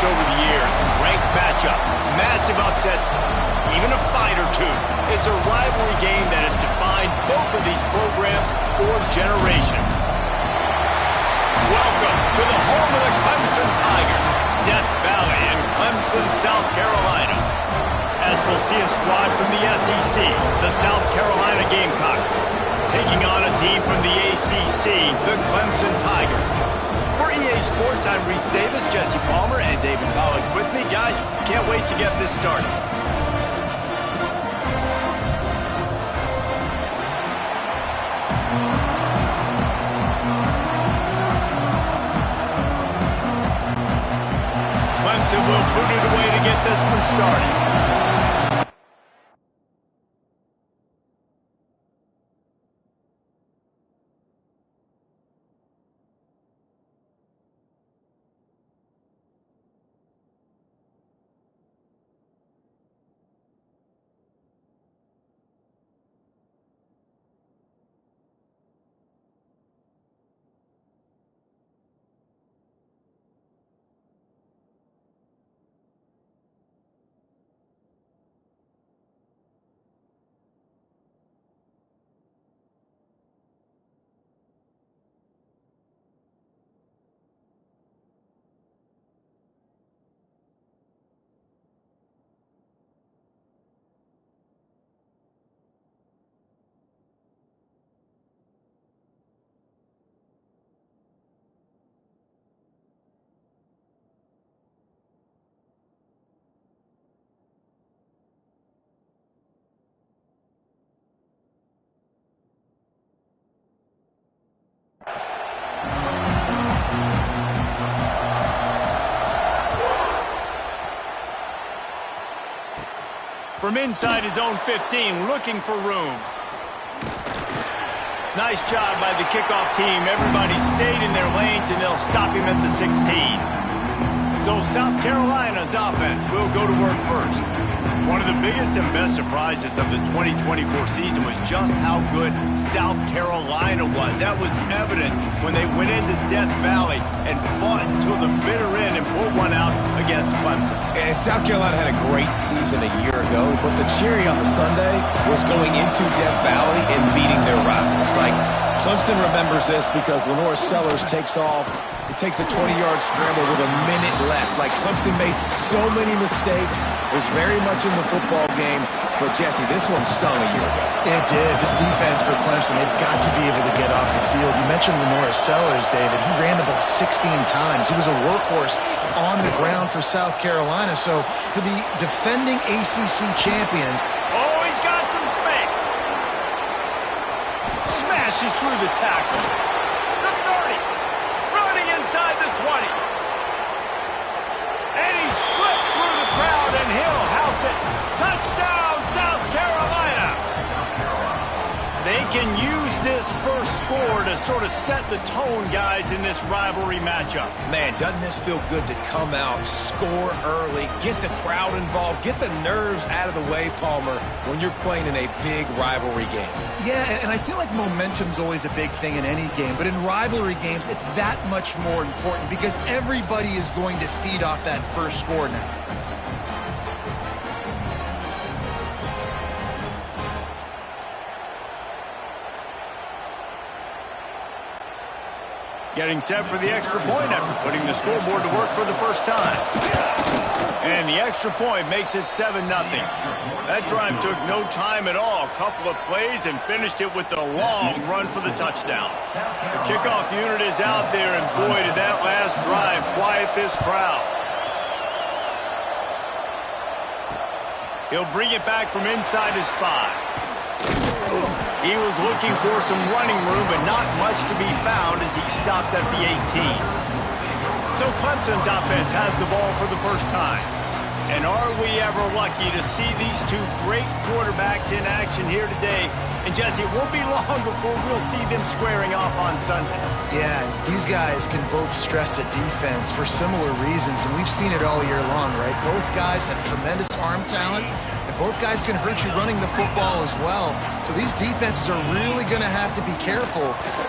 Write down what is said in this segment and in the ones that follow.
over the years. Ranked matchups, massive upsets, even a fight or two. It's a rivalry game that has defined both of these programs for generations. Welcome to the home of the Clemson Tigers, Death Valley in Clemson, South Carolina. As we'll see a squad from the SEC, the South Carolina Gamecocks, taking on a team from the ACC, the Clemson Tigers. For EA Sports, I'm Reese Davis, Jesse Palmer, and David Pollock with me. Guys, can't wait to get this started. Clemson will boot it away to get this one started. From inside his own 15, looking for room. Nice job by the kickoff team. Everybody stayed in their lanes, and they'll stop him at the 16. So South Carolina's offense will go to work first. One of the biggest and best surprises of the 2024 season was just how good South Carolina was. That was evident when they went into Death Valley and fought until the bitter end and pulled one out against Clemson. And South Carolina had a great season a year ago, but the cherry on the sundae was going into Death Valley and beating their rivals. Like, Clemson remembers this because Lenore Sellers takes off. It takes the 20-yard scramble with a minute left. Like, Clemson made so many mistakes. It was very much in the football game. But, Jesse, this one stung a year ago. It did. This defense for Clemson, they've got to be able to get off the field. You mentioned Lenore Sellers, David. He ran the ball 16 times. He was a workhorse on the ground for South Carolina. So, for the defending ACC champions. Oh, he's got some space. Smashes through the tackle. The 30. Running inside the 20. And he slipped through the crowd, and he'll house it. Touchdown, South Carolina. They can use this first score to sort of set the tone, guys, in this rivalry matchup. Man, doesn't this feel good to come out, score early, get the crowd involved, get the nerves out of the way, Palmer, when you're playing in a big rivalry game? Yeah, and I feel like momentum's always a big thing in any game, but in rivalry games, it's that much more important because everybody is going to feed off that first score now. Getting set for the extra point after putting the scoreboard to work for the first time. And the extra point makes it 7-0. That drive took no time at all. A couple of plays and finished it with a long run for the touchdown. The kickoff unit is out there, and boy, did that last drive quiet this crowd. He'll bring it back from inside his 5. He was looking for some running room, but not much to be found as he stopped at the 18. So Clemson's offense has the ball for the first time. And are we ever lucky to see these two great quarterbacks in action here today? And Jesse, it won't be long before we'll see them squaring off on Sunday. Yeah, these guys can both stress a defense for similar reasons, and we've seen it all year long, right? Both guys have tremendous arm talent. And Both guys can hurt you running the football as well. So these defenses are really going to have to be careful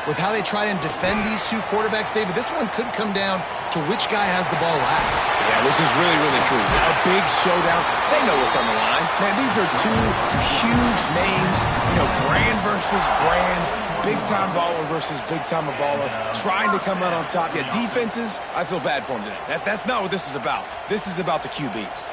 with how they try and defend these two quarterbacks, David. This one could come down to which guy has the ball last. Yeah, which is really, really cool. A big showdown. They know what's on the line. Man, these are two huge names, brand versus brand, big-time baller versus big-time baller, trying to come out on top. Yeah, defenses, I feel bad for them today. That's not what this is about. This is about the QBs.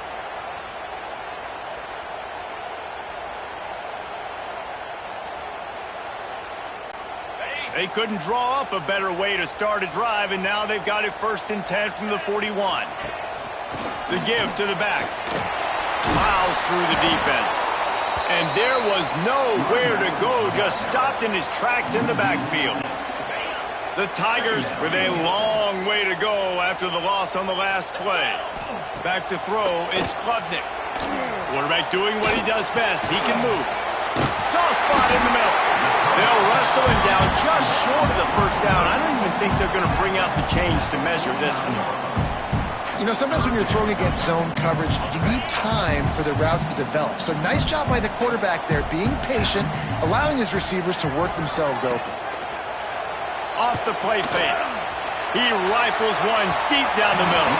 They couldn't draw up a better way to start a drive, and now they've got it 1st and 10 from the 41. The give to the back. Miles through the defense. And there was nowhere to go, just stopped in his tracks in the backfield. The Tigers with a long way to go after the loss on the last play. Back to throw, it's Klubnik. Quarterback doing what he does best. He can move. Soft spot in the middle. They'll wrestle him down just short of the 1st down. I don't even think they're going to bring out the chains to measure this one. Sometimes when you're throwing against zone coverage, you need time for the routes to develop. So nice job by the quarterback there, being patient, allowing his receivers to work themselves open. Off the play fake. He rifles one deep down the middle.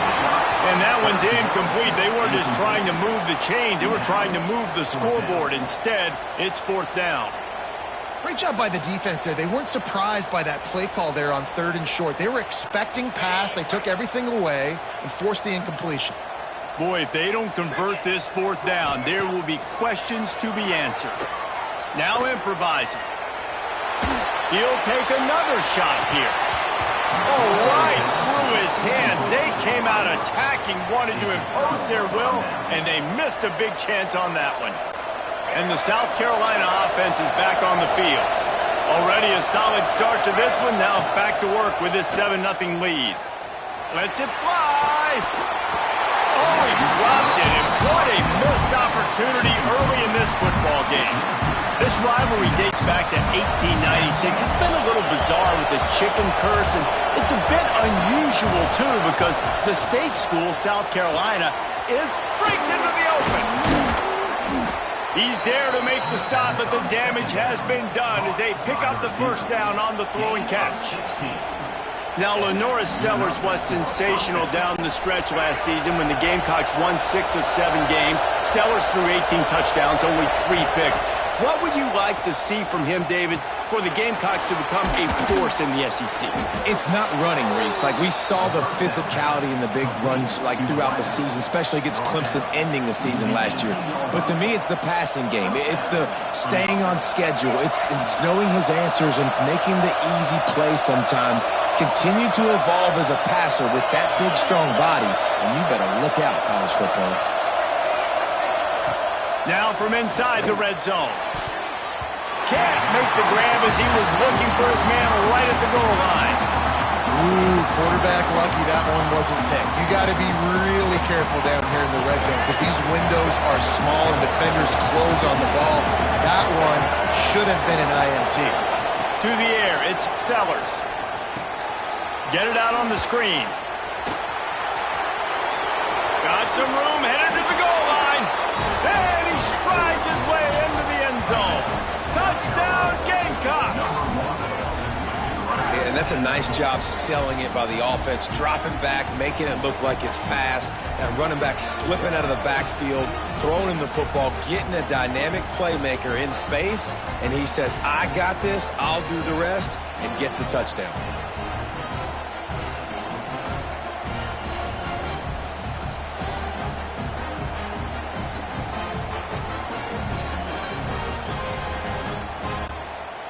And that one's incomplete. They weren't just trying to move the chains. They were trying to move the scoreboard. Instead, it's 4th down. Great job by the defense there. They weren't surprised by that play call there on 3rd and short. They were expecting pass. They took everything away and forced the incompletion. Boy, if they don't convert this 4th down, there will be questions to be answered. Now improvising. He'll take another shot here. Oh, right through his hand. They came out attacking, wanted to impose their will, and they missed a big chance on that one. And the South Carolina offense is back on the field. Already a solid start to this one. Now back to work with this 7-0 lead. Lets it fly. Oh, he dropped it. And what a missed opportunity early in this football game. This rivalry dates back to 1896. It's been a little bizarre with the chicken curse, and it's a bit unusual, too, because the state school, South Carolina, breaks into the open. He's there to make the stop, but the damage has been done as they pick up the 1st down on the throw and catch. Now, Lenora Sellers was sensational down the stretch last season when the Gamecocks won 6 of 7 games. Sellers threw 18 touchdowns, only 3 picks. What would you like to see from him, David, for the Gamecocks to become a force in the SEC? It's not running, Reese. Like, we saw the physicality in the big runs, throughout the season, especially against Clemson ending the season last year. But to me, it's the passing game. It's the staying on schedule. It's knowing his answers and making the easy play sometimes. Continue to evolve as a passer with that big, strong body, and you better look out, college football. Now from inside the red zone. Can't make the grab as he was looking for his man right at the goal line. Ooh, quarterback lucky that one wasn't picked. You got to be really careful down here in the red zone because these windows are small and defenders close on the ball. That one should have been an INT. To the air, it's Sellers. Get it out on the screen. Got some room, headed to the goal line. And he strides his way into the end zone. Touchdown, Gamecocks! Yeah, and that's a nice job selling it by the offense, dropping back, making it look like it's pass. That running back slipping out of the backfield, throwing him the football, getting a dynamic playmaker in space, and he says, I got this, I'll do the rest, and gets the touchdown.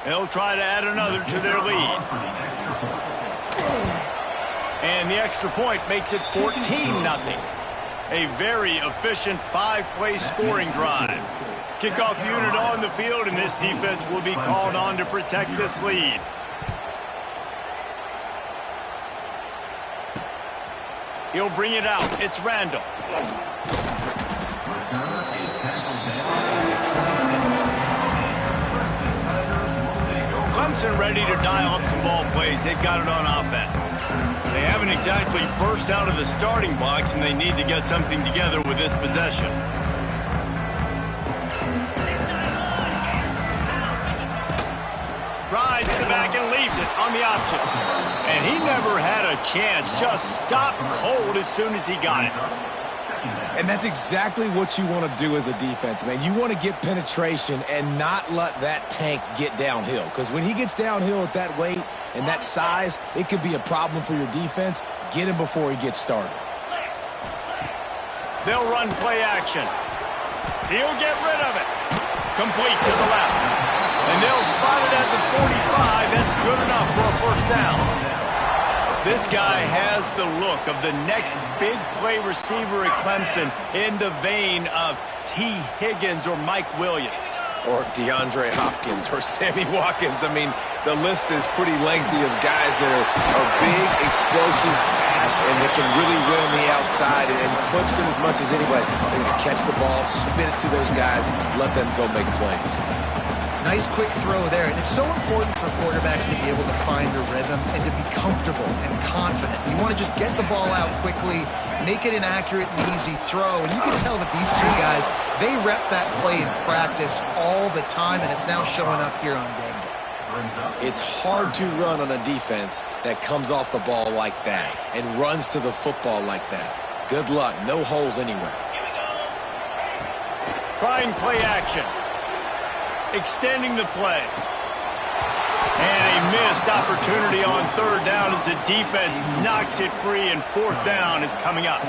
They'll try to add another to their lead. And the extra point makes it 14-0. A very efficient 5-play scoring drive. Kickoff unit on the field, and this defense will be called on to protect this lead. He'll bring it out. It's Randall. Clemson ready to dial up some ball plays. They've got it on offense. They haven't exactly burst out of the starting blocks, and they need to get something together with this possession. it on the option. And he never had a chance. Just stopped cold as soon as he got it. And that's exactly what you want to do as a defense, man. You want to get penetration and not let that tank get downhill. Because when he gets downhill at that weight and that size, it could be a problem for your defense. Get him before he gets started. They'll run play action. He'll get rid of it. Complete to the left. And they'll spot it at the 45. That's good enough for a first down. This guy has the look of the next big play receiver at Clemson in the vein of T. Higgins or Mike Williams. Or DeAndre Hopkins or Sammy Watkins. I mean, the list is pretty lengthy of guys that are big, explosive, fast, and they can really win on the outside. And Clemson, as much as anybody, they're going to catch the ball, spin it to those guys, let them go make plays. Nice quick throw there, and it's so important for quarterbacks to be able to find a rhythm and to be comfortable and confident. You want to just get the ball out quickly, make it an accurate and easy throw, and you can tell that these two guys, they rep that play in practice all the time, and it's now showing up here on game day. It's hard to run on a defense that comes off the ball like that and runs to the football like that. Good luck. No holes anywhere. Trying play action. Extending the play. And a missed opportunity on third down as the defense knocks it free, and fourth down is coming up.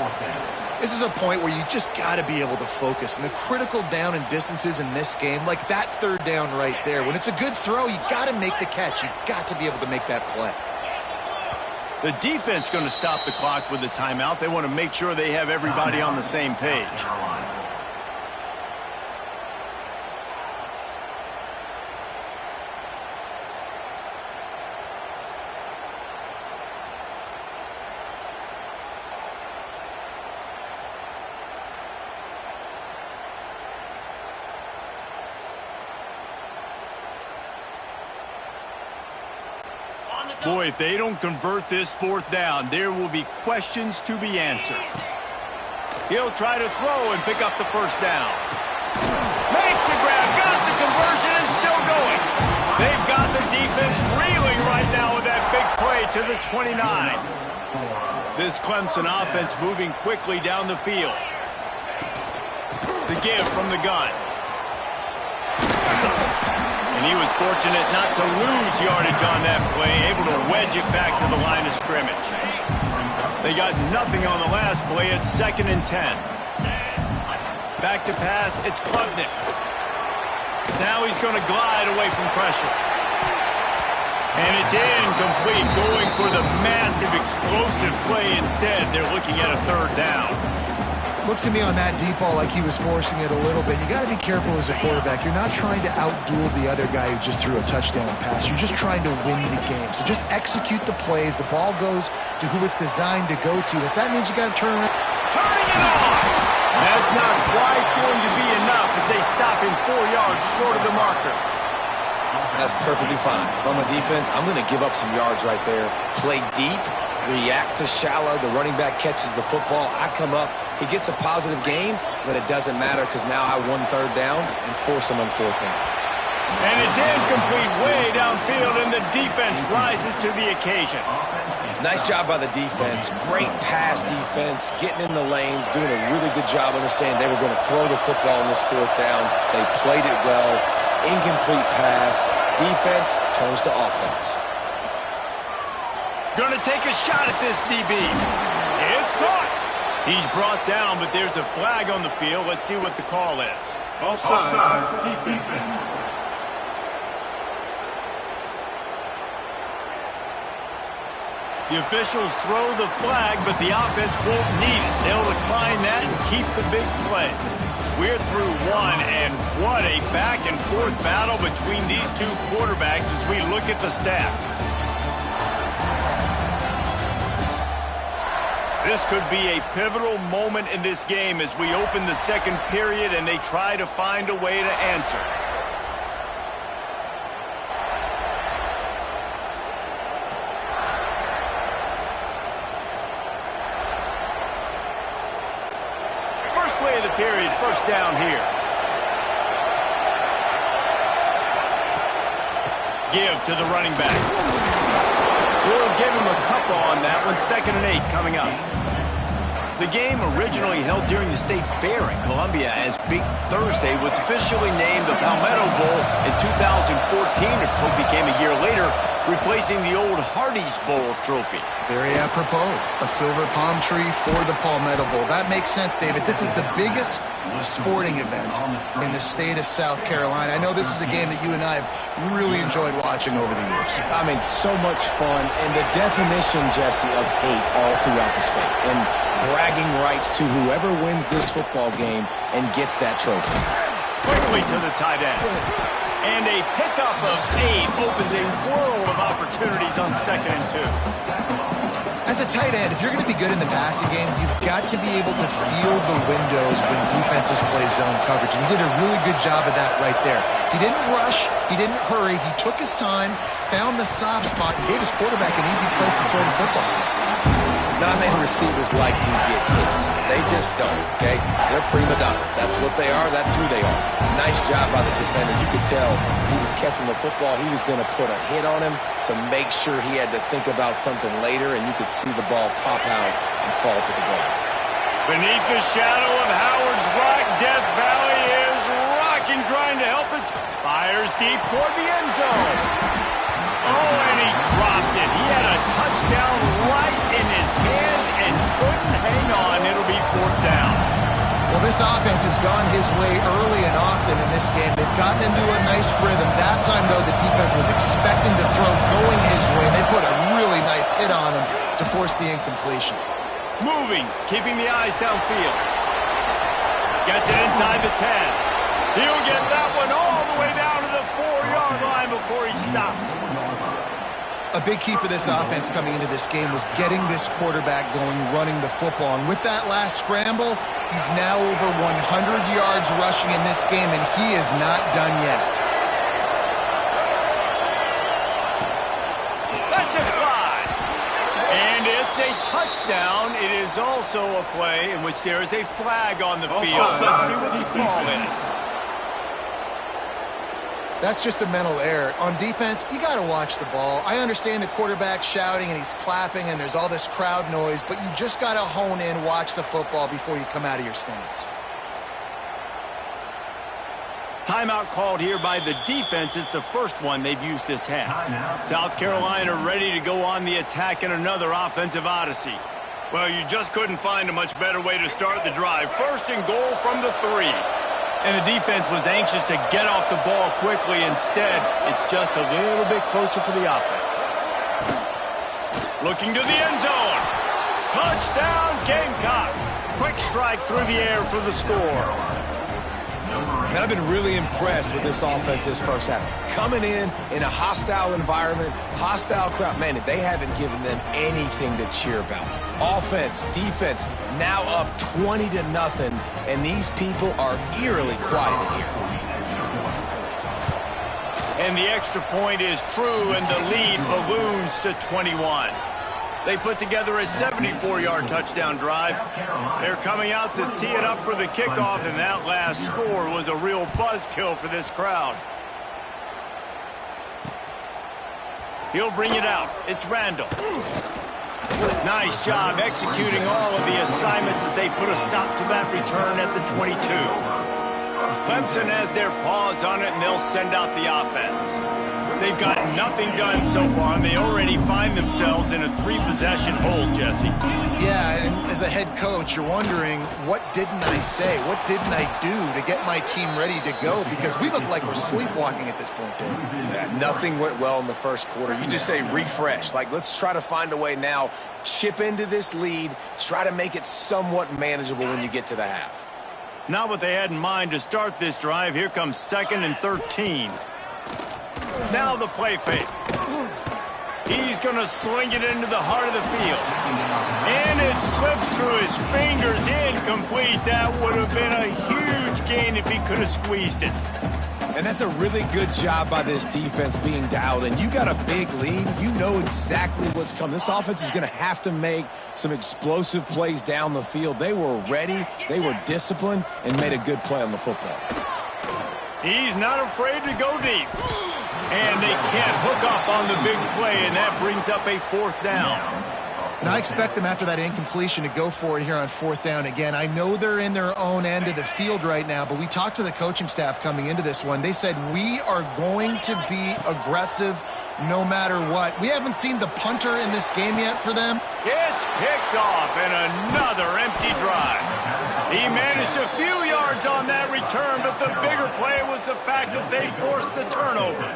This is a point where you just got to be able to focus. And the critical down and distances in this game, like that third down right there, when it's a good throw, you got to make the catch. You got to be able to make that play. The defense going to stop the clock with the timeout. They want to make sure they have everybody on the same page. Boy, if they don't convert this fourth down, there will be questions to be answered. He'll try to throw and pick up the first down. Makes the grab, got the conversion, and still going. They've got the defense reeling right now with that big play to the 29. This Clemson offense moving quickly down the field. The give from the gun. And he was fortunate not to lose yardage on that play, able to wedge it back to the line of scrimmage. They got nothing on the last play. It's 2nd and 10. Back to pass, it's Klubnik. Now he's going to glide away from pressure. And it's incomplete, going for the massive explosive play instead. They're looking at a third down. Looks to me on that deep ball like he was forcing it a little bit. You got to be careful as a quarterback. You're not trying to outduel the other guy who just threw a touchdown pass. You're just trying to win the game. So just execute the plays. The ball goes to who it's designed to go to. If that means you got to turn around. Turning it on! That's not quite going to be enough as they stop him 4 yards short of the marker. That's perfectly fine. If I'm a defense, I'm going to give up some yards right there. Play deep, react to shallow. The running back catches the football. I come up. He gets a positive gain, but it doesn't matter because now I won third down and forced him on fourth down. And it's incomplete way downfield, and the defense rises to the occasion. Nice job by the defense. Great pass defense, getting in the lanes, doing a really good job understanding they were going to throw the football on this fourth down. They played it well. Incomplete pass. Defense turns to offense. Going to take a shot at this DB. It's caught. He's brought down, but there's a flag on the field. Let's see what the call is. Offside, defense. The officials throw the flag, but the offense won't need it. They'll decline that and keep the big play. We're through one, and what a back-and-forth battle between these two quarterbacks as we look at the stats. This could be a pivotal moment in this game as we open the second period and they try to find a way to answer. First play of the period, first down here. Give to the running back. We'll give him a couple on that one. 2nd and 8 coming up. The game, originally held during the State Fair in Columbia as Big Thursday, was officially named the Palmetto Bowl in 2014. The trophy came a year later, replacing the old Hardee's Bowl trophy. Very apropos. A silver palm tree for the Palmetto Bowl. That makes sense, David. This is the biggest sporting event in the state of South Carolina. I know this is a game that you and I have really enjoyed watching over the years. I mean, so much fun, and the definition, Jesse, of hate all throughout the state. And bragging rights to whoever wins this football game and gets that trophy. Quickly to the tight end. And a pickup of 8 opens a world of opportunities on 2nd and 2. As a tight end, if you're going to be good in the passing game, you've got to be able to feel the windows when defenses play zone coverage. And he did a really good job of that right there. He didn't rush. He didn't hurry. He took his time, found the soft spot, and gave his quarterback an easy place to throw the football. Not many receivers like to get hit. They just don't, okay? They're prima donnas. That's what they are. That's who they are. Nice job by the defender. You could tell he was catching the football. He was going to put a hit on him to make sure he had to think about something later, and you could see the ball pop out and fall to the ground. Beneath the shadow of Howard's Rock, Death Valley is rocking, trying to help it. Fires deep toward the end zone. Oh, and he dropped it. He had a touchdown right in his hands and couldn't hang on. It'll be 4th down. Well, this offense has gone his way early and often in this game. They've gotten into a nice rhythm. That time, though, the defense was expecting to throw going his way. They put a really nice hit on him to force the incompletion. Moving, keeping the eyes downfield. Gets it inside the 10. He'll get that one all the way down to the 4-yard line before he stopped. A big key for this offense coming into this game was getting this quarterback going, running the football. And with that last scramble, he's now over 100 yards rushing in this game, and he is not done yet. That's a fly. And it's a touchdown. It is also a play in which there is a flag on the field. Let's see what the call is. That's just a mental error. On defense, you got to watch the ball. I understand the quarterback shouting and he's clapping and there's all this crowd noise, but you just got to hone in, watch the football before you come out of your stance. Timeout called here by the defense. It's the first one they've used this half. South Carolina ready to go on the attack in another offensive odyssey. Well, you just couldn't find a much better way to start the drive. 1st and goal from the 3. And the defense was anxious to get off the ball quickly. Instead, it's just a little bit closer for the offense. Looking to the end zone. Touchdown, Gamecocks. Quick strike through the air for the score. And I've been really impressed with this offense this first half. Coming in a hostile environment, hostile crowd. Man, they haven't given them anything to cheer about. Offense, defense, now up 20-0, and these people are eerily quiet in here. And the extra point is true, and the lead balloons to 21. They put together a 74-yard touchdown drive. They're coming out to tee it up for the kickoff, and that last score was a real buzzkill for this crowd. He'll bring it out. It's Randall. Nice job executing all of the assignments as they put a stop to that return at the 22. Clemson has their paws on it, and they'll send out the offense. They've got nothing done so far, and they already find themselves in a 3-possession hole, Jesse. Yeah, and as a head coach, you're wondering, what didn't I say? What didn't I do to get my team ready to go? Because we look like we're sleepwalking at this point, Dave. Yeah, nothing went well in the first quarter. You just say refresh. Like, let's try to find a way now, chip into this lead, try to make it somewhat manageable when you get to the half. Not what they had in mind to start this drive. Here comes 2nd and 13. Now the play fake. He's going to sling it into the heart of the field. And it slips through his fingers, incomplete. That would have been a huge gain if he could have squeezed it. And that's a really good job by this defense being dialed in. You got a big lead. You know exactly what's coming. This offense is going to have to make some explosive plays down the field. They were ready, they were disciplined, and made a good play on the football. He's not afraid to go deep. And they can't hook up on the big play, and that brings up a 4th down. And I expect them after that incompletion to go for it here on 4th down again. I know they're in their own end of the field right now, but we talked to the coaching staff coming into this one. They said, we are going to be aggressive no matter what. We haven't seen the punter in this game yet for them. It's picked off, and another empty drive. He managed a few yards on that return, but the bigger play was the fact that they forced the turnover.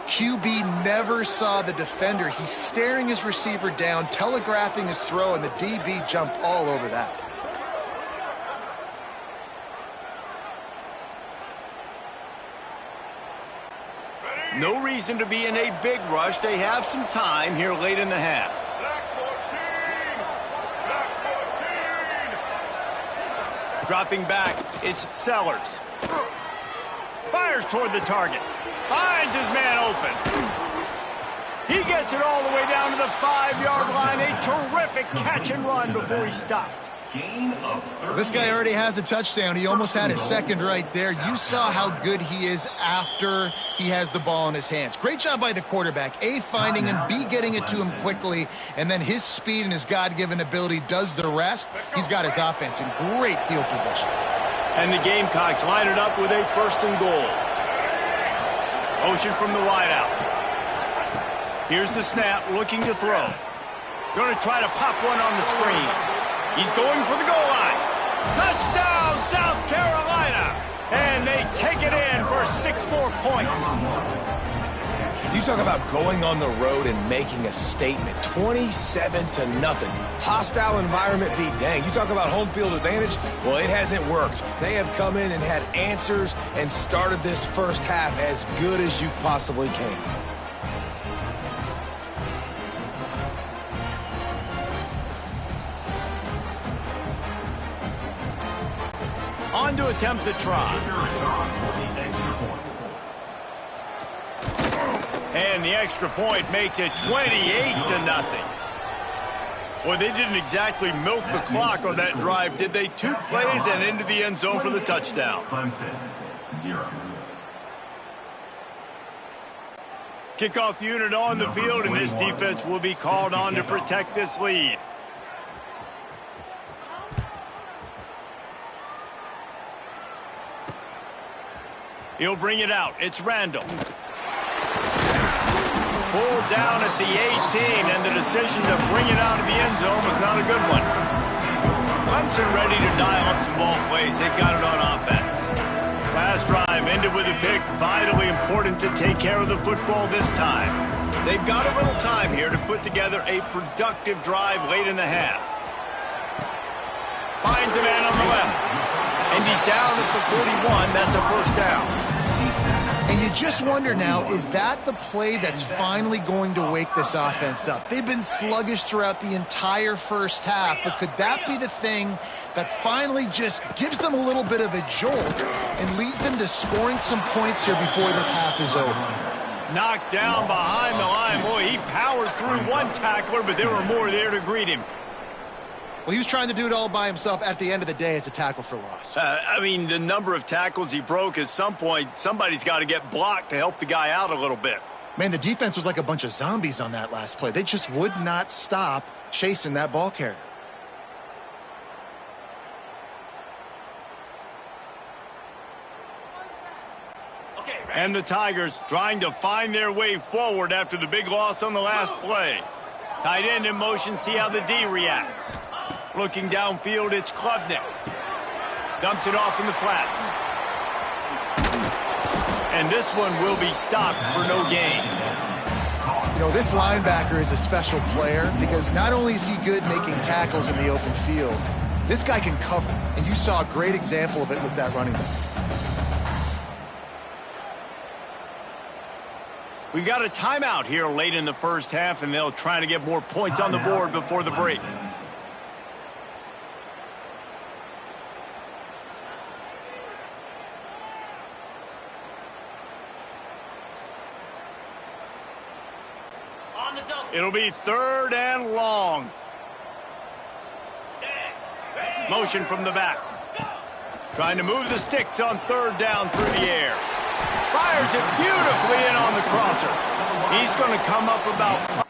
QB never saw the defender. He's staring his receiver down, telegraphing his throw, and the DB jumped all over that. No reason to be in a big rush. They have some time here late in the half. Dropping back, it's Sellers. Fires toward the target. Finds his man open. He gets it all the way down to the 5-yard line. A terrific catch and run before he stopped. This guy already has a touchdown. He almost had his second right there. You saw how good he is after he has the ball in his hands. Great job by the quarterback. A, finding him, B, getting it to him quickly, and then his speed and his God-given ability does the rest. He's got his offense in great field position. And the Gamecocks line it up with a 1st and goal. Motion from the wideout. Here's the snap, looking to throw. Going to try to pop one on the screen. He's going for the goal line. Touchdown, South Carolina! And they take it in for 6 more points. You talk about going on the road and making a statement. 27-0. Hostile environment be dang. You talk about home field advantage? Well, it hasn't worked. They have come in and had answers and started this first half as good as you possibly can. On to attempt the try. And the extra point makes it 28-0. Well, they didn't exactly milk the clock on that drive, did they? 2 plays and into the end zone for the touchdown. Kickoff unit on the field, and this defense will be called on to protect this lead. He'll bring it out. It's Randall. Pulled down at the 18, and the decision to bring it out of the end zone was not a good one. Clemson ready to dial up some ball plays. They've got it on offense. Last drive ended with a pick. Vitally important to take care of the football this time. They've got a little time here to put together a productive drive late in the half. Finds a man on the left. And he's down at the 41. That's a 1st down. And you just wonder now, is that the play that's finally going to wake this offense up? They've been sluggish throughout the entire first half, but could that be the thing that finally just gives them a little bit of a jolt and leads them to scoring some points here before this half is over? Knocked down behind the line. Boy, he powered through one tackler, but there were more there to greet him. Well, he was trying to do it all by himself. At the end of the day, it's a tackle for loss. I mean, the number of tackles he broke, at some point, somebody's got to get blocked to help the guy out a little bit. Man, the defense was like a bunch of zombies on that last play. They just would not stop chasing that ball carrier. And the Tigers trying to find their way forward after the big loss on the last play. Tight end in motion, see how the D reacts. Looking downfield, it's Klubnik. Dumps it off in the flats. And this one will be stopped for no gain. You know, this linebacker is a special player because not only is he good making tackles in the open field, this guy can cover. And you saw a great example of it with that running back. We've got a timeout here late in the first half, and they'll try to get more points on the board before the break. It'll be 3rd and long. Motion from the back. Trying to move the sticks on third down through the air. Fires it beautifully in on the crosser. He's going to come up about...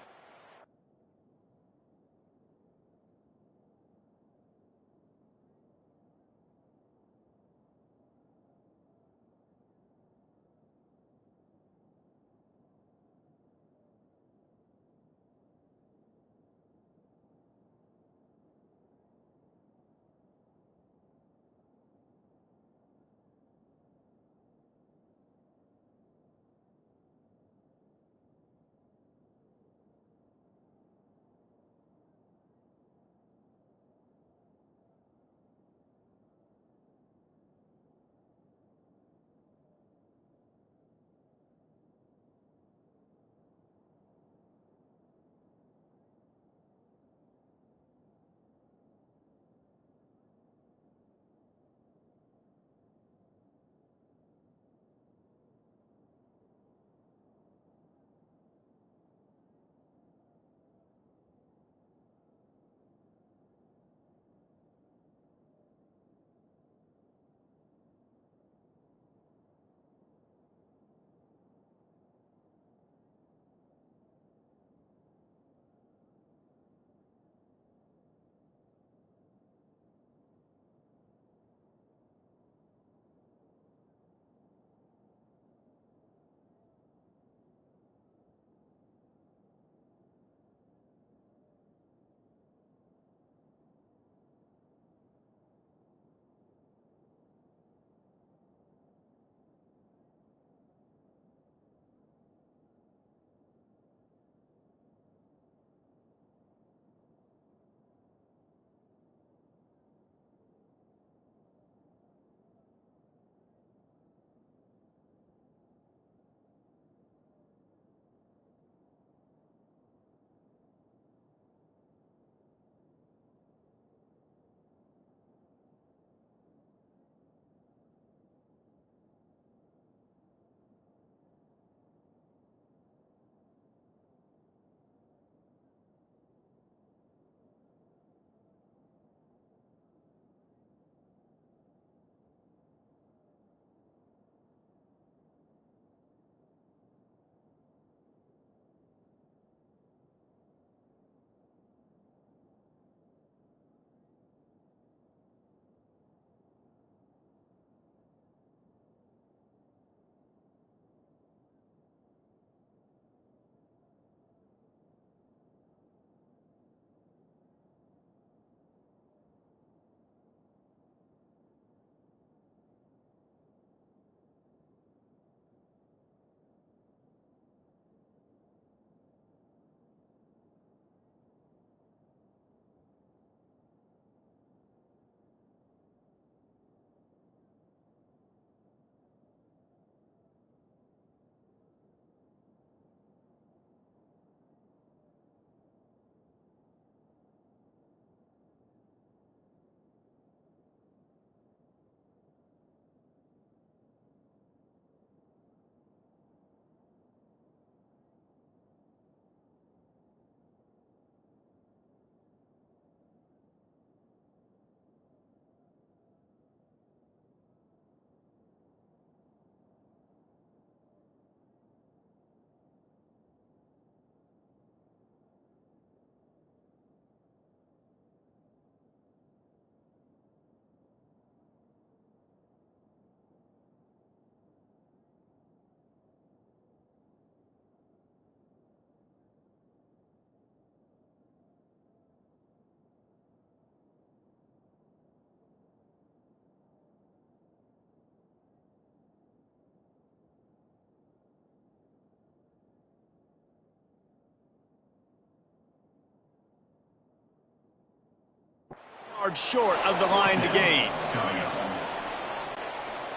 Short of the line to gain.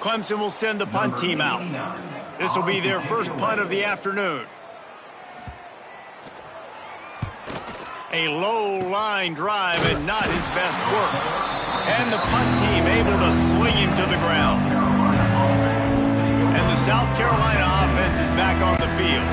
Clemson will send the punt team out. This will be their first punt of the afternoon. A low line drive and not his best work. And the punt team able to sling him to the ground. And the South Carolina offense is back on the field.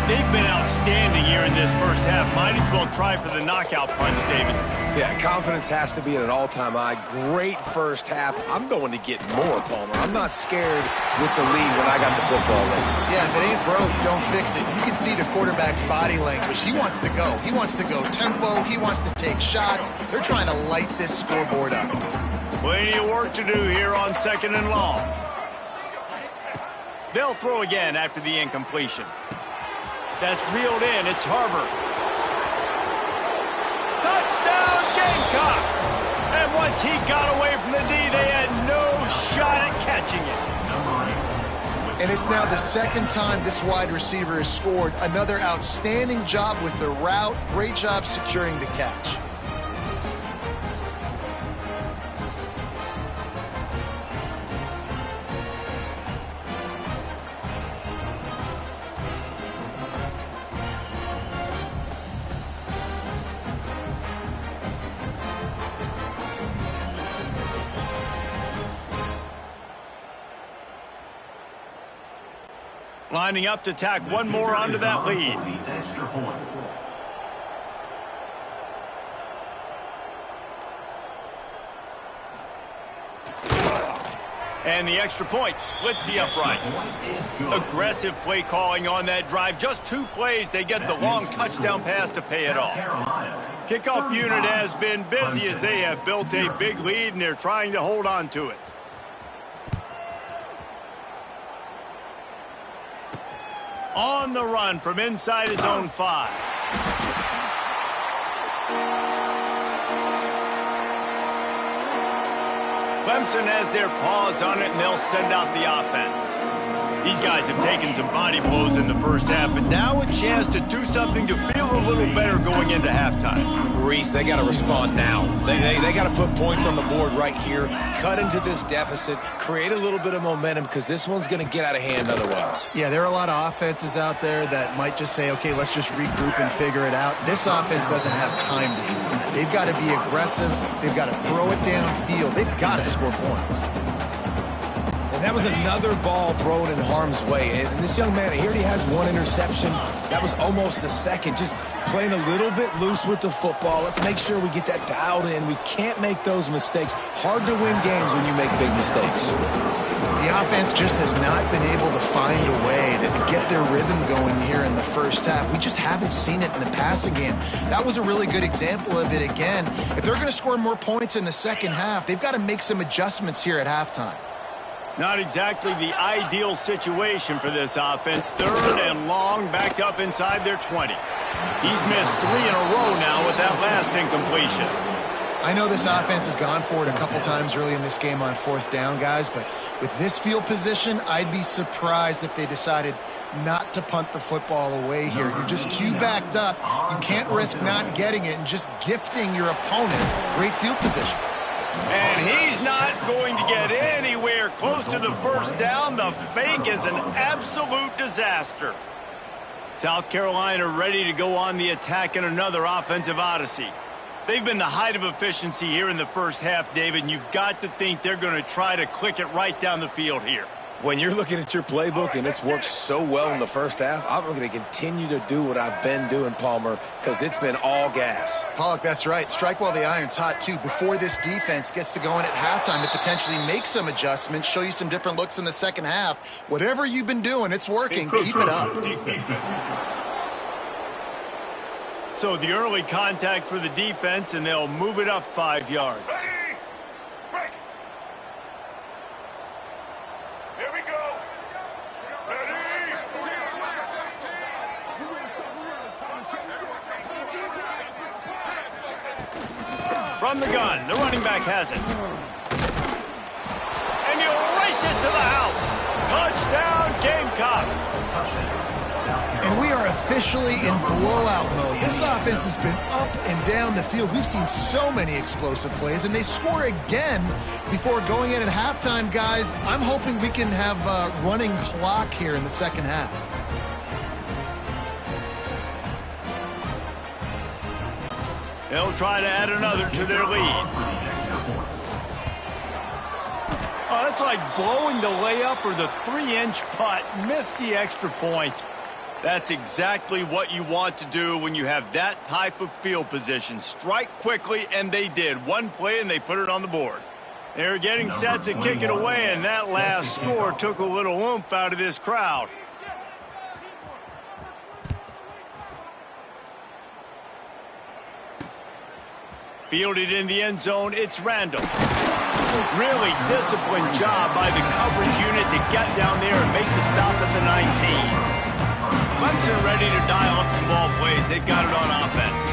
They've been outstanding here in this first half. Might as well try for the knockout punch, David. Yeah, confidence has to be at an all-time high. Great first half. I'm going to get more, Palmer. I'm not scared with the lead when I got the football late. Yeah, if it ain't broke, don't fix it. You can see the quarterback's body language. He wants to go. He wants to go tempo. He wants to take shots. They're trying to light this scoreboard up. Plenty of work to do here on 2nd and long. They'll throw again after the incompletion. That's reeled in. It's Harbor. Touchdown, Gamecocks! And once he got away from the D, they had no shot at catching it. And it's now the second time this wide receiver has scored. Another outstanding job with the route. Great job securing the catch. Lining up to tack one more onto that lead. And the extra point splits the uprights. Aggressive play calling on that drive. Just 2 plays, they get the long touchdown pass to pay it off. Kickoff unit has been busy as they have built a big lead, and they're trying to hold on to it. On the run from inside his own 5. Clemson has their paws on it, and they'll send out the offense. These guys have taken some body blows in the first half, but now a chance to do something to feel a little better going into halftime. Reese, they got to respond now. They got to put points on the board right here, cut into this deficit, create a little bit of momentum, because this one's going to get out of hand otherwise. Yeah, there are a lot of offenses out there that might just say, okay, let's just regroup and figure it out. This offense doesn't have time to do that. They've got to be aggressive. They've got to throw it downfield. They've got to score points. And that was another ball thrown in harm's way. And this young man, here he has 1 interception. That was almost a second. Just playing a little bit loose with the football. Let's make sure we get that dialed in. We can't make those mistakes. Hard to win games when you make big mistakes. The offense just has not been able to find a way to get their rhythm going here in the first half. We just haven't seen it in the passing game. That was a really good example of it again. If they're going to score more points in the second half, they've got to make some adjustments here at halftime. Not exactly the ideal situation for this offense. 3rd and long, backed up inside their 20. He's missed 3 in a row now with that last incompletion. I know this offense has gone for it a couple times early in this game on 4th down, guys, but with this field position, I'd be surprised if they decided not to punt the football away here. You're just too backed up. You can't risk not getting it and just gifting your opponent great field position. And he's not going to get anywhere close to the first down. The fake is an absolute disaster. South Carolina ready to go on the attack in another offensive odyssey. They've been the height of efficiency here in the first half, David, and you've got to think they're going to try to click it right down the field here. When you're looking at your playbook and it's worked so well in the first half, I'm going to continue to do what I've been doing, Palmer, because it's been all gas. Pollock, that's right. Strike while the iron's hot, too. Before this defense gets to going at halftime to potentially make some adjustments, show you some different looks in the second half. Whatever you've been doing, it's working. Keep it up. So the early contact for the defense, and they'll move it up 5 yards. From the gun, the running back has it. And he'll race it to the house. Touchdown, Gamecocks. And we are officially in blowout mode. This offense has been up and down the field. We've seen so many explosive plays, and they score again before going in at halftime, guys. I'm hoping we can have a running clock here in the second half. They'll try to add another to their lead. Oh, that's like blowing the layup or the 3-inch putt. Missed the extra point. That's exactly what you want to do when you have that type of field position. Strike quickly, and they did. One play, and they put it on the board. They're getting set to kick it away, and that last score took a little oomph out of this crowd. Fielded in the end zone, it's Randall. Really disciplined job by the coverage unit to get down there and make the stop at the 19. Clemson ready to dial up some ball plays. They've got it on offense.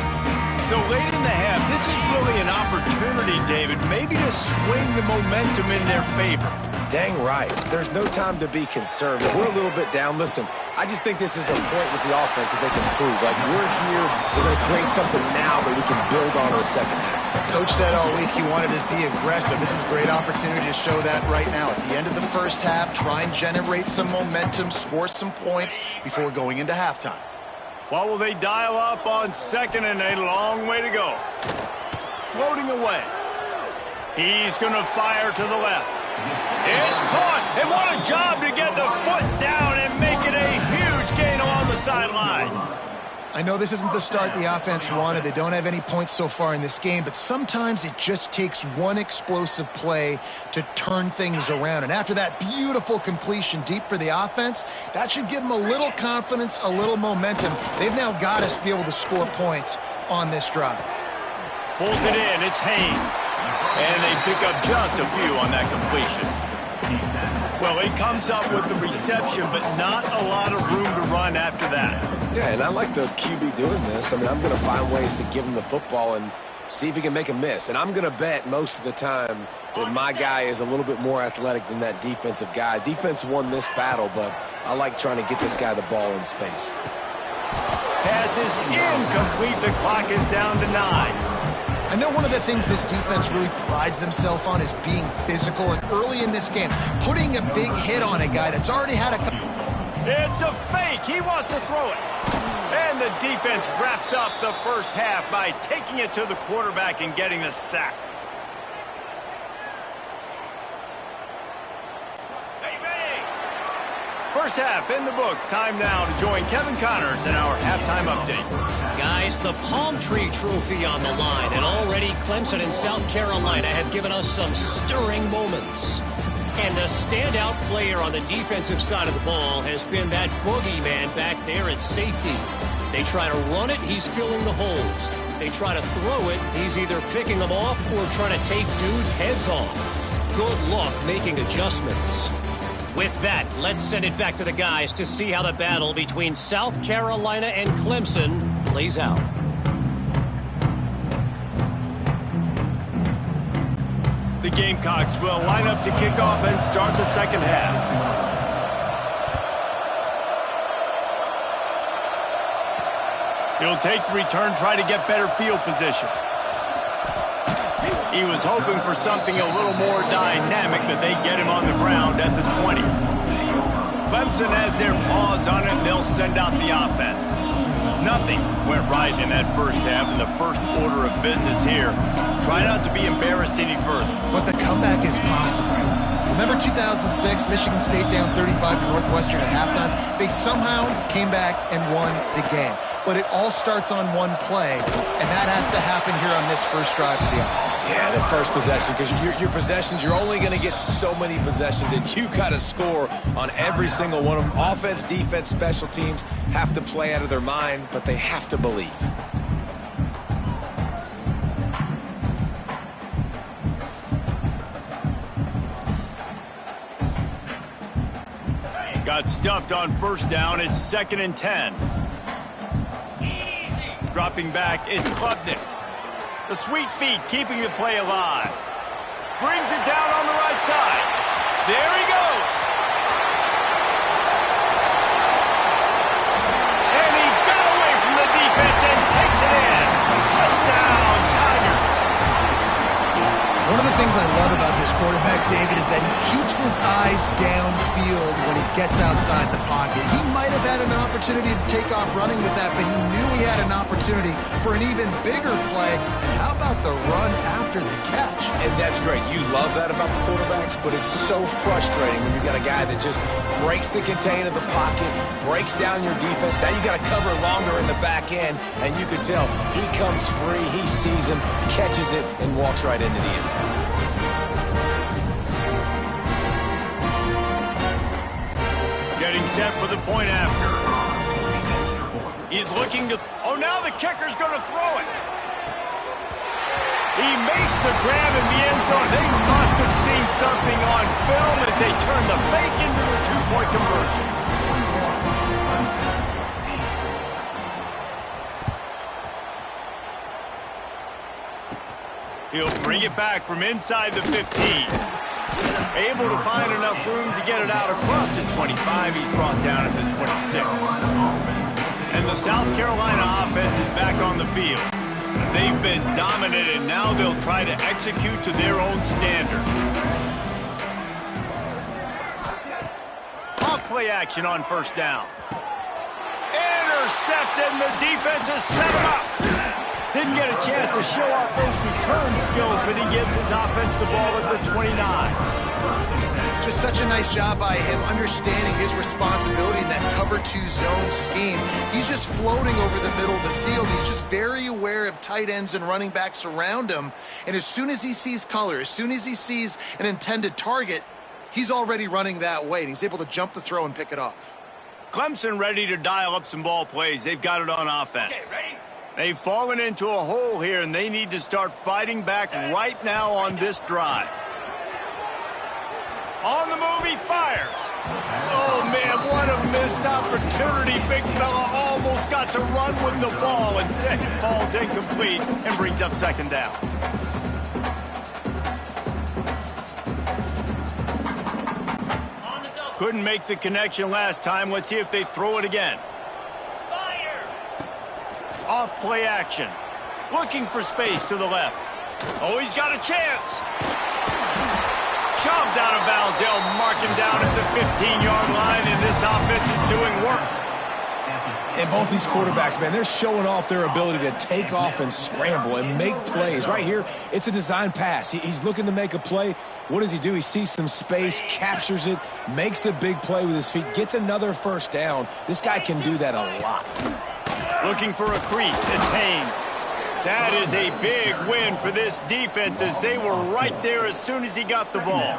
So late in the half, this is really an opportunity, David, maybe to swing the momentum in their favor. Dang right. There's no time to be concerned. If we're a little bit down, listen, I just think this is a point with the offense that they can prove. Like, we're here, we're going to create something now that we can build on in the second half. Coach said all week he wanted to be aggressive. This is a great opportunity to show that right now. At the end of the first half, try and generate some momentum, score some points before going into halftime. What will they dial up on second and a long way to go? Floating away. He's going to fire to the left. It's caught, and what a job to get the foot down and make it a huge gain along the sideline. I know this isn't the start the offense wanted. They don't have any points so far in this game, but sometimes it just takes one explosive play to turn things around. And after that beautiful completion deep for the offense, that should give them a little confidence, a little momentum. They've now got us to be able to score points on this drive. Pulls it in, it's Haynes. And they pick up just a few on that completion. Well, he comes up with the reception, but not a lot of room to run after that. Yeah, and I like the QB doing this. I mean, I'm going to find ways to give him the football and see if he can make a miss. And I'm going to bet most of the time that my guy is a little bit more athletic than that defensive guy. Defense won this battle, but I like trying to get this guy the ball in space. Pass is incomplete. The clock is down to 9. I know one of the things this defense really prides themselves on is being physical, and early in this game, putting a big hit on a guy that's already had a couple. It's a fake. He wants to throw it. And the defense wraps up the first half by taking it to the quarterback and getting the sack. First half in the books. Time now to join Kevin Connors in our halftime update. Guys, the Palm Tree Trophy on the line, and already Clemson and South Carolina have given us some stirring moments. And the standout player on the defensive side of the ball has been that boogeyman back there at safety. They try to run it, he's filling the holes. They try to throw it, he's either picking them off or trying to take dudes' heads off. Good luck making adjustments. With that, let's send it back to the guys to see how the battle between South Carolina and Clemson plays out. The Gamecocks will line up to kick off and start the second half. He'll take the return, try to get better field position. He was hoping for something a little more dynamic, but they get him on the ground at the 20. Clemson has their paws on it, and they'll send out the offense. Nothing went right in that first half, and the first order of business here. Try not to be embarrassed any further. But the comeback is possible. Remember 2006, Michigan State down 35 to Northwestern at halftime? They somehow came back and won the game. But it all starts on one play, and that has to happen here on this first drive for the offense. Yeah, the first possession, because your possessions, you're only going to get so many possessions, and you got to score on every single one of them. Offense, defense, special teams have to play out of their mind, but they have to believe. Got stuffed on first down. It's 2nd and 10. Dropping back, it's Klubnik. The sweet feet keeping the play alive. Brings it down on the right side. There he goes. And he got away from the defense and takes it in. Touchdown, Tigers. One of the things I love about this quarterback, David, is that he keeps his eyes downfield when he gets outside the pocket. He might have had an opportunity opportunity to take off running with that, but he knew he had an opportunity for an even bigger play. And how about the run after the catch? And that's great. You love that about the quarterbacks, but it's so frustrating when you've got a guy that just breaks the contain of the pocket, breaks down your defense. Now you got to cover longer in the back end, and you can tell he comes free, he sees him, catches it, and walks right into the end zone. Getting set for the point after. He's looking to... Oh, now the kicker's going to throw it. He makes the grab in the end zone. They must have seen something on film as they turn the fake into the two-point conversion. He'll bring it back from inside the 15. Able to find enough room to get it out across the 25. He's brought down at the 26. And the South Carolina offense is back on the field. They've been dominated. Now they'll try to execute to their own standard. Off play action on first down. Intercepted, and the defense has set him up. Didn't get a chance to show off those return skills, but he gives his offense the ball at the 29. Just such a nice job by him understanding his responsibility in that cover 2 zone scheme. He's just floating over the middle of the field. He's just very aware of tight ends and running backs around him. And as soon as he sees color, as soon as he sees an intended target, he's already running that way. And he's able to jump the throw and pick it off. Clemson ready to dial up some ball plays. They've got it on offense. Okay, ready? They've fallen into a hole here, and they need to start fighting back right now on this drive. On the move, he fires. Oh, man, what a missed opportunity. Big fella almost got to run with the ball. Instead, it falls incomplete and brings up second down. Couldn't make the connection last time. Let's see if they throw it again. Off play action. Looking for space to the left. Oh, he's got a chance. Shoved out of bounds. They'll mark him down at the 15-yard line, and this offense is doing work. And both these quarterbacks, man, they're showing off their ability to take off and scramble and make plays. Right here, it's a design pass. He's looking to make a play. What does he do? He sees some space, captures it, makes the big play with his feet, gets another first down. This guy can do that a lot. Looking for a crease. It's Haynes. That is a big win for this defense as they were right there as soon as he got the ball.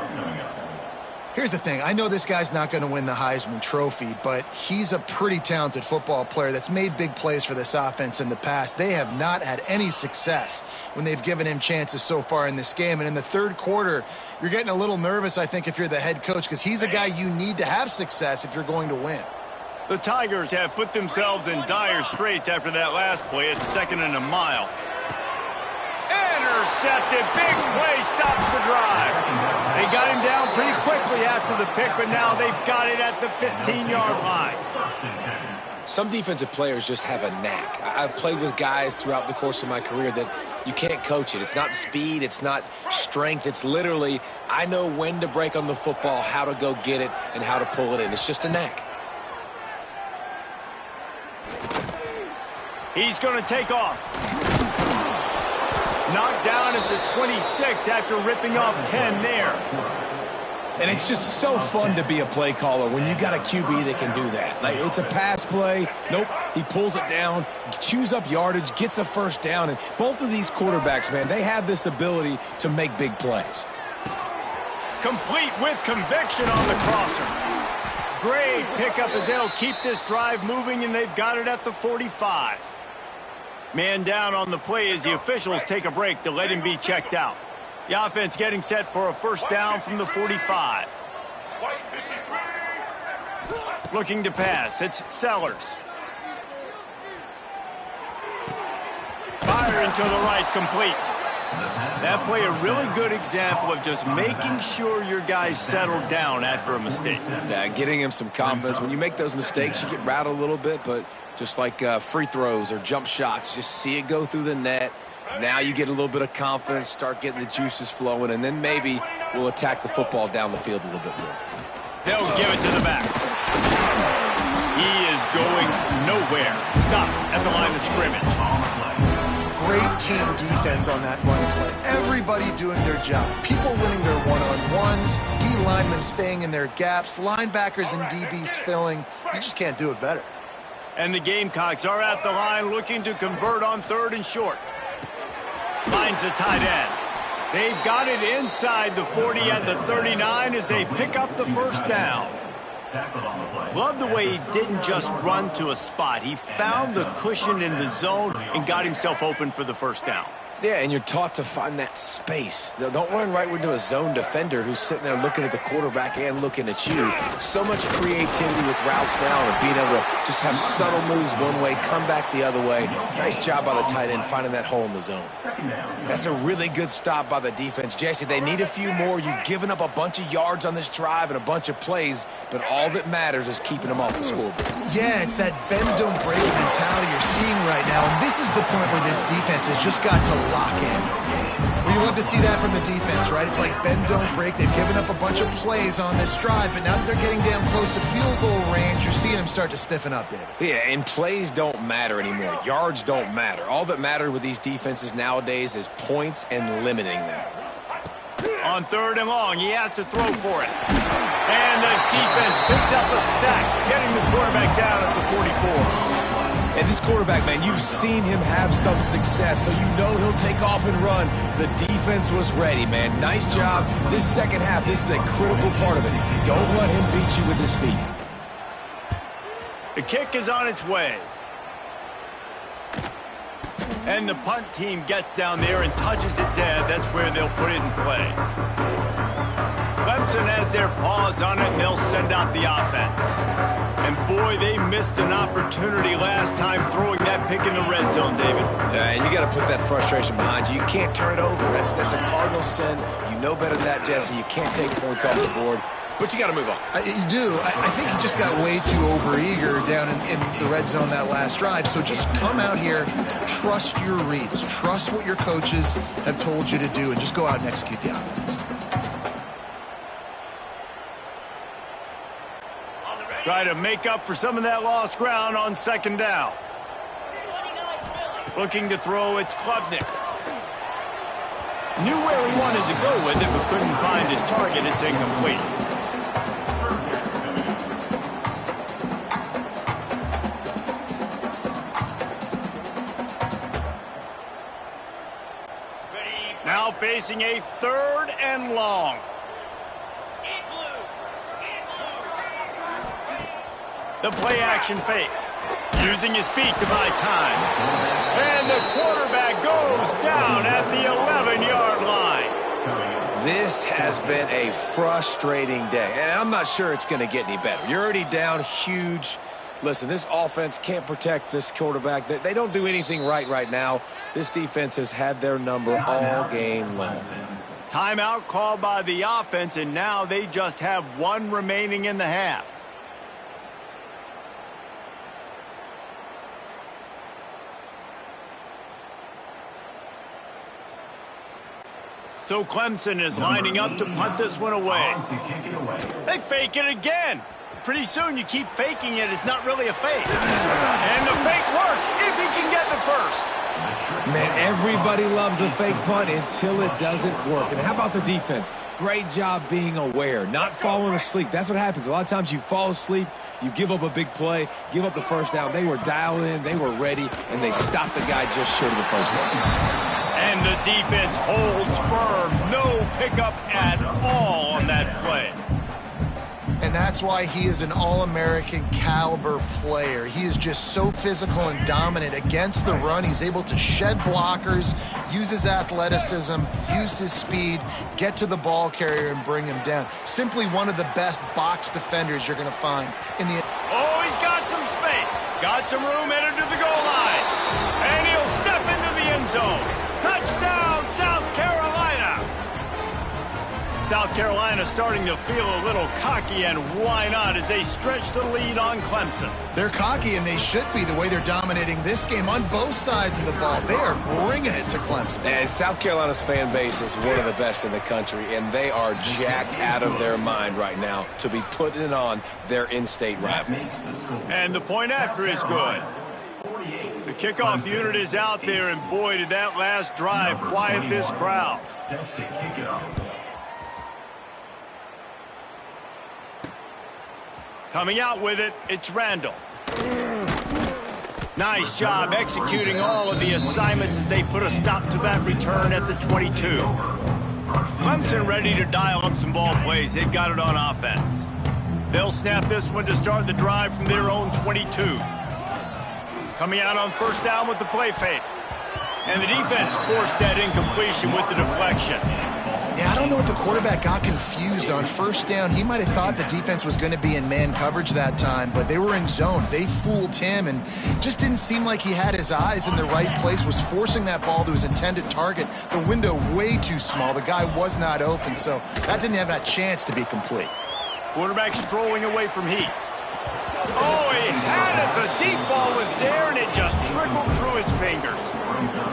Here's the thing. I know this guy's not going to win the Heisman Trophy, but he's a pretty talented football player that's made big plays for this offense in the past. They have not had any success when they've given him chances so far in this game. And in the third quarter, you're getting a little nervous, I think, if you're the head coach, because he's a guy you need to have success if you're going to win. The Tigers have put themselves in dire straits after that last play. It's 2nd and a mile. Intercepted. Big play stops the drive. They got him down pretty quickly after the pick, but now they've got it at the 15-yard line. Some defensive players just have a knack. I've played with guys throughout the course of my career that you can't coach it. It's not speed. It's not strength. It's literally, I know when to break on the football, how to go get it, and how to pull it in. It's just a knack. He's going to take off. Knocked down at the 26 after ripping off 10 there. And it's just so fun to be a play caller when you got a QB that can do that. Like, it's a pass play. Nope. He pulls it down, chews up yardage, gets a first down. And both of these quarterbacks, man, they have this ability to make big plays. Complete with conviction on the crosser. Great pickup as they'll keep this drive moving, and they've got it at the 45. Man down on the play as the officials take a break to let him be checked out. The offense getting set for a first down from the 45. Looking to pass. It's Sellers. Fire into the right, complete. That play a really good example of just making sure your guys settle down after a mistake. Yeah, getting him some confidence. When you make those mistakes, you get rattled a little bit, but just like free throws or jump shots, just see it go through the net. Now you get a little bit of confidence, start getting the juices flowing, and then maybe we'll attack the football down the field a little bit more. They'll give it to the back. He is going nowhere. Stop at the line of scrimmage. Great team defense on that run play. Everybody doing their job. People winning their one-on-ones, D linemen staying in their gaps, linebackers and DBs filling. You just can't do it better. And the Gamecocks are at the line looking to convert on 3rd and short. Finds the tight end. They've got it inside the 40 at the 39 as they pick up the first down. Love the way he didn't just run to a spot. He found the cushion in the zone and got himself open for the first down. Yeah, and you're taught to find that space. Don't run right into a zone defender who's sitting there looking at the quarterback and looking at you. So much creativity with routes now and being able to just have subtle moves one way, come back the other way. Nice job by the tight end finding that hole in the zone. That's a really good stop by the defense. Jesse, they need a few more. You've given up a bunch of yards on this drive and a bunch of plays, but all that matters is keeping them off the scoreboard. Yeah, it's that bend, don't break mentality you're seeing right now, and this is the point where this defense has just got to lock in. Well, you love to see that from the defense, right? It's like bend, don't break. They've given up a bunch of plays on this drive, but now that they're getting damn close to field goal range, you're seeing them start to stiffen up, David. Yeah, and plays don't matter anymore. Yards don't matter. All that matters with these defenses nowadays is points and limiting them. On 3rd and long, he has to throw for it. And the defense picks up a sack, getting the quarterback down at the 44. And this quarterback, man, you've seen him have some success, so you know he'll take off and run. The defense was ready, man. Nice job. This second half, this is a critical part of it. Don't let him beat you with his feet. The kick is on its way. And the punt team gets down there and touches it dead. That's where they'll put it in play. Clemson has their paws on it, and they'll send out the offense. And boy, they missed an opportunity last time throwing that pick in the red zone, David. And you got to put that frustration behind you. You can't turn it over. That's a cardinal sin. You know better than that, Jesse. You can't take points off the board. But you got to move on. You do. I think he just got way too overeager down in the red zone that last drive. So just come out here, trust your reads, trust what your coaches have told you to do, and just go out and execute the offense. Try to make up for some of that lost ground on 2nd down. Looking to throw, it's Klubnik. Knew where he wanted to go with it, but couldn't find his target. It's incomplete. Now facing a 3rd and long. The play-action fake, using his feet to buy time. And the quarterback goes down at the 11-yard line. This has been a frustrating day, and I'm not sure it's going to get any better. You're already down huge. Listen, this offense can't protect this quarterback. They don't do anything right now. This defense has had their number all game long. Timeout called by the offense, and now they just have 1 remaining in the half. So Clemson is lining up to punt this one away. They fake it again. Pretty soon you keep faking it. It's not really a fake. And the fake works if he can get the first. Man, everybody loves a fake punt until it doesn't work. And how about the defense? Great job being aware, not falling asleep. That's what happens. A lot of times you fall asleep, you give up a big play, give up the first down. They were dialed in, they were ready, and they stopped the guy just short of the first down. And the defense holds firm. No pickup at all on that play. And that's why he is an All-American caliber player. He is just so physical and dominant against the run. He's able to shed blockers, use his athleticism, use his speed, get to the ball carrier and bring him down. Simply one of the best box defenders you're going to find in the... Oh, he's got some space. Got some room headed to the goal line. And he'll step into the end zone. Touchdown, South Carolina. South Carolina starting to feel a little cocky, and why not, as they stretch the lead on Clemson. They're cocky, and they should be the way they're dominating this game on both sides of the ball. They are bringing it to Clemson. And South Carolina's fan base is one of the best in the country, and they are jacked out of their mind right now to be putting it on their in-state rival. And the point after is good. The kickoff unit is out there, and boy, did that last drive quiet this crowd. Coming out with it, it's Randall. Nice job executing all of the assignments as they put a stop to that return at the 22. Clemson ready to dial up some ball plays. They've got it on offense. They'll snap this one to start the drive from their own 22. Coming out on first down with the play fake. And the defense forced that incompletion with the deflection. Yeah, I don't know if the quarterback got confused on first down. He might have thought the defense was going to be in man coverage that time, but they were in zone. They fooled him, and just didn't seem like he had his eyes in the right place, was forcing that ball to his intended target. The window way too small. The guy was not open, so that didn't have that chance to be complete. Quarterback strolling away from Heath. Oh, he had it. The deep ball was there, and it just trickled through his fingers.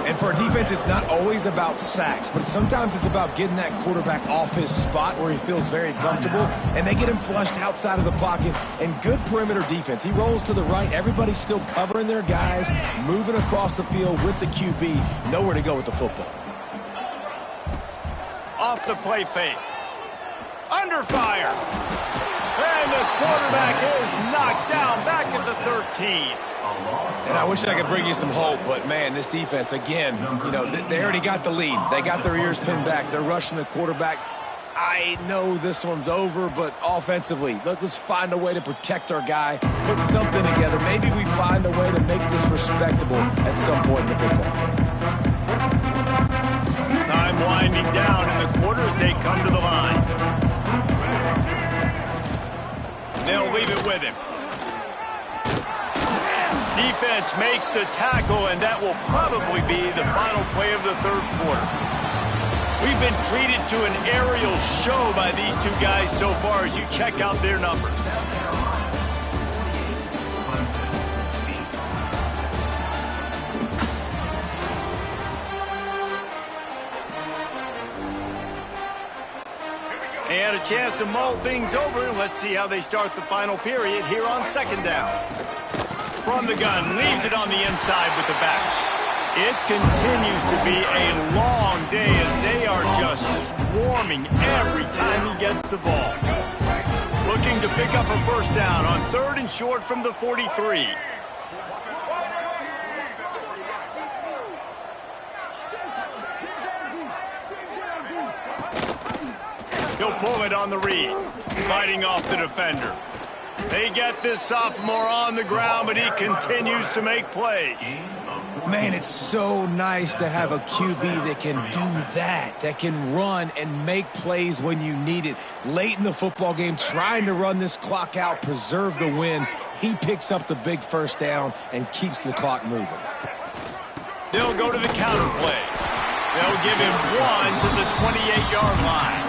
And for a defense, it's not always about sacks, but sometimes it's about getting that quarterback off his spot where he feels very comfortable, and they get him flushed outside of the pocket. And good perimeter defense. He rolls to the right. Everybody's still covering their guys, moving across the field with the QB. Nowhere to go with the football. Off the play fake. Under fire. And the quarterback is knocked down back at the 13. And I wish I could bring you some hope, but, man, this defense, again, you know, they already got the lead. They got their ears pinned back. They're rushing the quarterback. I know this one's over, but offensively, let's find a way to protect our guy, put something together. Maybe we find a way to make this respectable at some point in the football game. Time winding down in the quarter as they come to the line. They'll leave it with him. Defense makes the tackle, and that will probably be the final play of the third quarter. We've been treated to an aerial show by these two guys so far as you check out their numbers. They had a chance to mull things over. Let's see how they start the final period here on second down. From the gun, leaves it on the inside with the back. It continues to be a long day as they are just swarming every time he gets the ball. Looking to pick up a first down on third and short from the 43. He'll pull it on the read, fighting off the defender. They get this sophomore on the ground, but he continues to make plays. Man, it's so nice to have a QB that can do that can run and make plays when you need it. Late in the football game, trying to run this clock out, preserve the win. He picks up the big first down and keeps the clock moving. They'll go to the counter play. They'll give him one to the 28-yard line.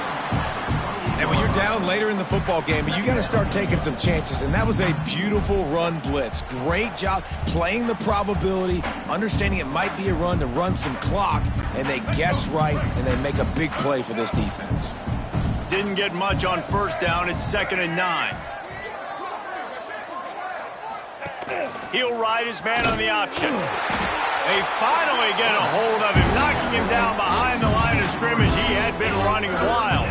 And when you're down later in the football game, you got to start taking some chances. And that was a beautiful run blitz. Great job playing the probability, understanding it might be a run to run some clock, and they guess right, and they make a big play for this defense. Didn't get much on first down. It's 2nd and 9. He'll ride his man on the option. They finally get a hold of him, knocking him down behind the line of scrimmage. He had been running wild.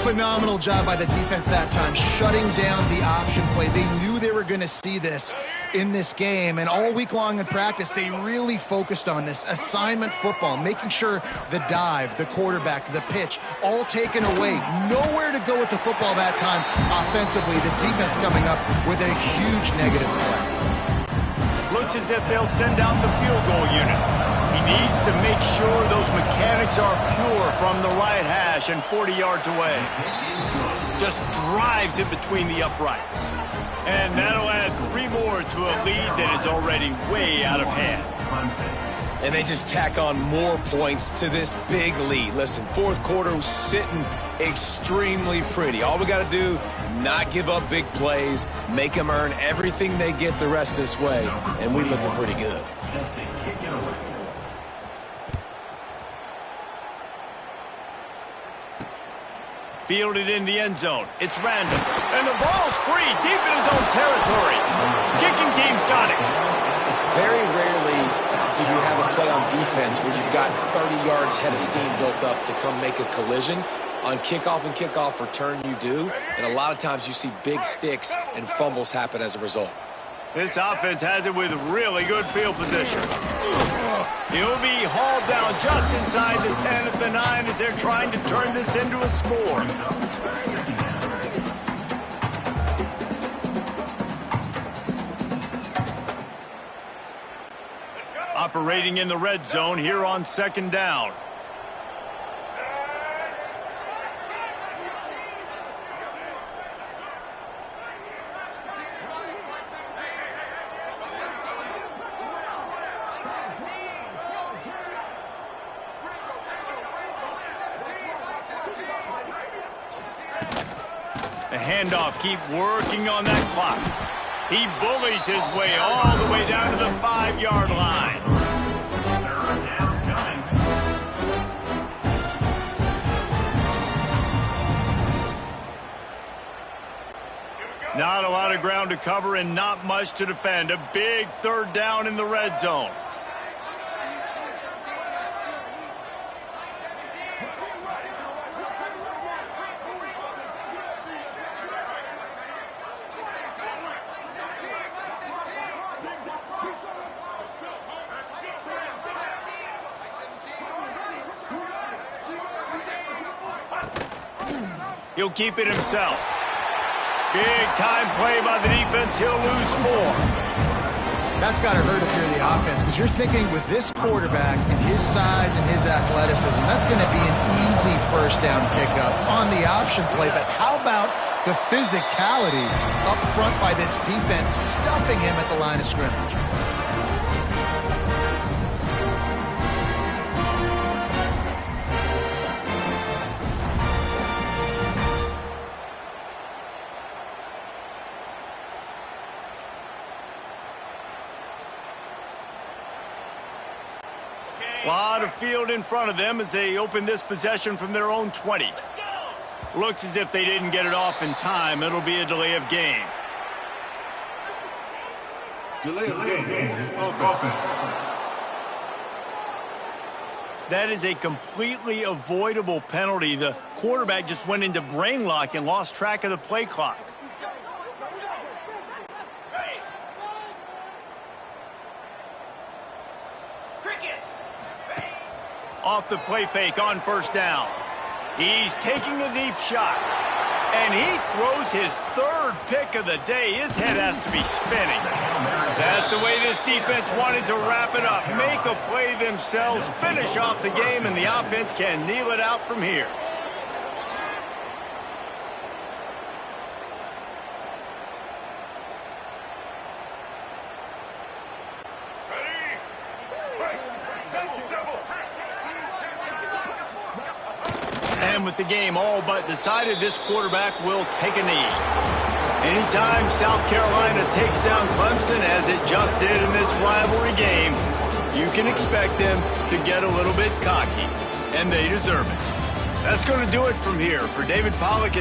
Phenomenal job by the defense that time, shutting down the option play. They knew they were going to see this in this game, and all week long in practice, they really focused on this assignment football, making sure the dive, the quarterback, the pitch, all taken away. Nowhere to go with the football that time offensively. The defense coming up with a huge negative play. Looks as if they'll send out the field goal unit. He needs to make sure those mechanics are pure from the right hash and 40 yards away. Just drives it between the uprights. And that'll add 3 more to a lead that is already way out of hand. And they just tack on more points to this big lead. Listen, fourth quarter was sitting extremely pretty. All we got to do, not give up big plays, make them earn everything they get the rest this way, and we looking pretty good. Fielded in the end zone. It's random. And the ball's free deep in his own territory. Kicking team's got it. Very rarely do you have a play on defense where you've got 30 yards head of steam built up to come make a collision. On kickoff and kickoff return you do, and a lot of times you see big sticks and fumbles happen as a result. This offense has it with really good field position. He'll be hauled down just inside the 10 at the 9 as they're trying to turn this into a score. Operating in the red zone here on second down. The handoff, keep working on that clock. He bullies his way all the way down to the 5-yard line. Not a lot of ground to cover and not much to defend. A big third down in the red zone. He'll keep it himself. Big time play by the defense. He'll lose 4. That's got to hurt if you're the offense, because you're thinking with this quarterback and his size and his athleticism, that's going to be an easy first down pickup on the option play. But how about the physicality up front by this defense, stuffing him at the line of scrimmage? A lot of field in front of them as they open this possession from their own 20. Looks as if they didn't get it off in time. It'll be a delay of game. Delay of game. Offense. That is a completely avoidable penalty. The quarterback just went into brain lock and lost track of the play clock. Off the play fake on first down. He's taking a deep shot. And he throws his 3rd pick of the day. His head has to be spinning. That's the way this defense wanted to wrap it up. Make a play themselves, finish off the game, and the offense can kneel it out from here. And with the game all but decided, this quarterback will take a knee. Anytime South Carolina takes down Clemson, as it just did in this rivalry game, you can expect them to get a little bit cocky, and they deserve it. That's going to do it from here. For David Pollack